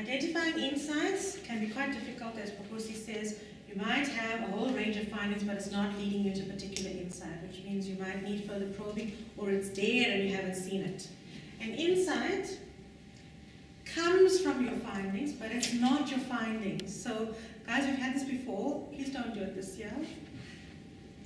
Identifying insights can be quite difficult, as Pokosi says. You might have a whole range of findings, but it's not leading you to a particular insight, which means you might need further probing, or it's there and you haven't seen it. An insight comes from your findings, but it's not your findings. So, guys, we've had this before. Please don't do it this year.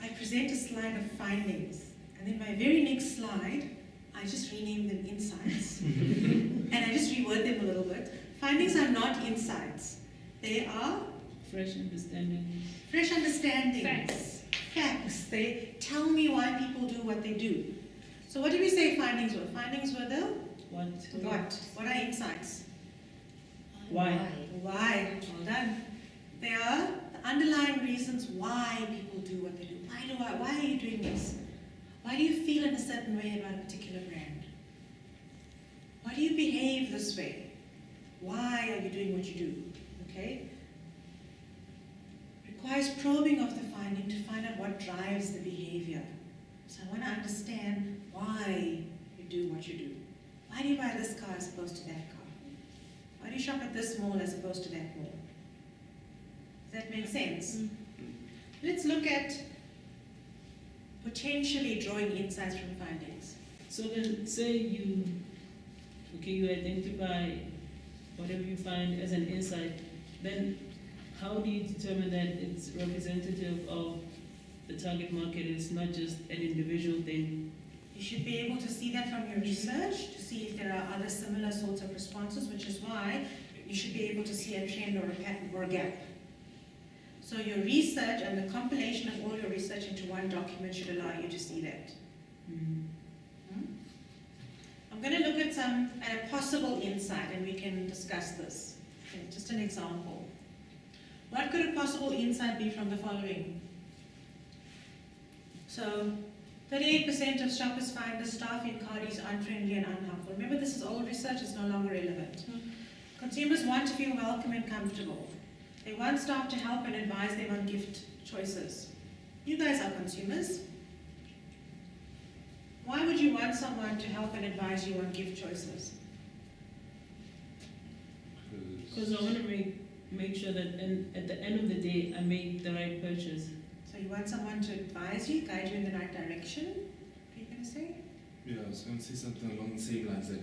I present a slide of findings, and then my very next slide, I just rename them insights, and I just reword them a little bit. Findings are not insights. They are fresh understandings. Fresh understandings. Facts. They tell me why people do what they do. So what did we say findings were? Findings were the What? What are insights? Why? Why. Well done. They are the underlying reasons why people do what they do. Why are you doing this? Why do you feel in a certain way about a particular brand? Why do you behave this way? Why are you doing what you do? Okay? Requires probing of the finding to find out what drives the behavior. So I want to understand why you do what you do. Why do you buy this car as opposed to that car? Why do you shop at this mall as opposed to that mall? Does that make sense? Mm. Let's look at potentially drawing insights from findings. So then, say you identify whatever you find as an insight, then how do you determine that it's representative of the target market? It's not just an individual thing. You should be able to see that from your research, to see if there are other similar sorts of responses, which is why you should be able to see a trend or a pattern or a gap. So your research and the compilation of all your research into one document should allow you to see that. Mm. I'm going to look at a possible insight, and we can discuss this. Okay, just an example. What could a possible insight be from the following? So, 38% of shoppers find the staff in Cardi's unfriendly and unhelpful. Remember, this is old research, it's no longer relevant. Consumers want to feel welcome and comfortable. They want staff to help and advise them on gift choices. You guys are consumers. Why would you want someone to help and advise you on gift choices? Because I want to make sure that at the end of the day, I make the right purchase. So you want someone to advise you, guide you in the right direction? What are you going to say? Yeah, I was going to say something along the same lines that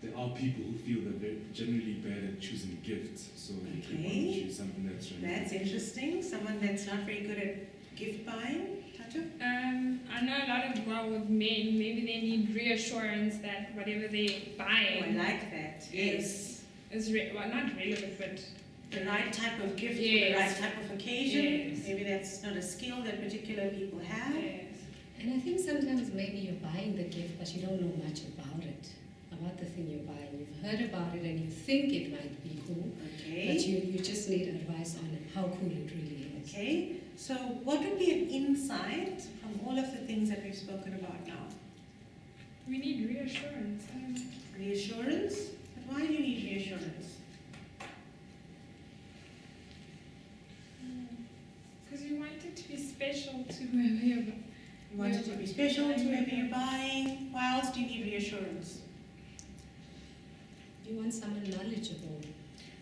there are people who feel that they're generally bad at choosing gifts, so they want to choose something that's really... That's interesting. Someone that's not very good at gift buying. Tatu? I know a lot of with men, maybe they need reassurance that whatever they buy Oh, I like that. Yes. is not relevant, but The right type of gift for the Yes. right type of occasion. Yes. Maybe that's not a skill that particular people have. yes. And I think sometimes maybe you're buying the gift, but you don't know much about it, about the thing you're buying. You've heard about it and you think it might be cool, Okay. but you just need advice on how cool it really is. Okay. So what would be an insight from all of the things that we've spoken about now? We need reassurance. Reassurance? But why do you need reassurance? Because you want it to be special to whoever you're buying. You want it to be special to whoever you're buying. Why else do you need reassurance? You want someone knowledgeable.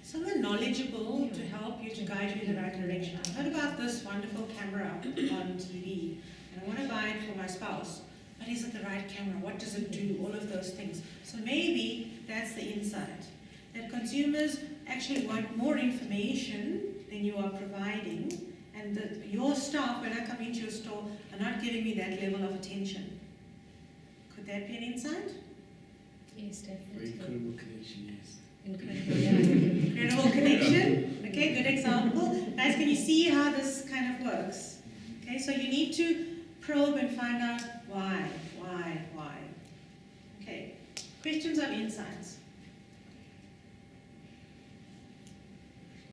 Someone knowledgeable to help you, to guide you in the right direction. I heard about this wonderful camera on TV, and I want to buy it for my spouse. But is it the right camera? What does it do? All of those things. So maybe that's the insight. That consumers actually want more information than you are providing, and that your staff, when I come into your store, are not giving me that level of attention. Could that be an insight? Yes, Very definitely. incredible connection, yes. Incredible, yeah. Incredible connection. Okay, good example. Guys, can you see how this kind of works? Okay, so you need to probe and find out why. Okay, questions on insight.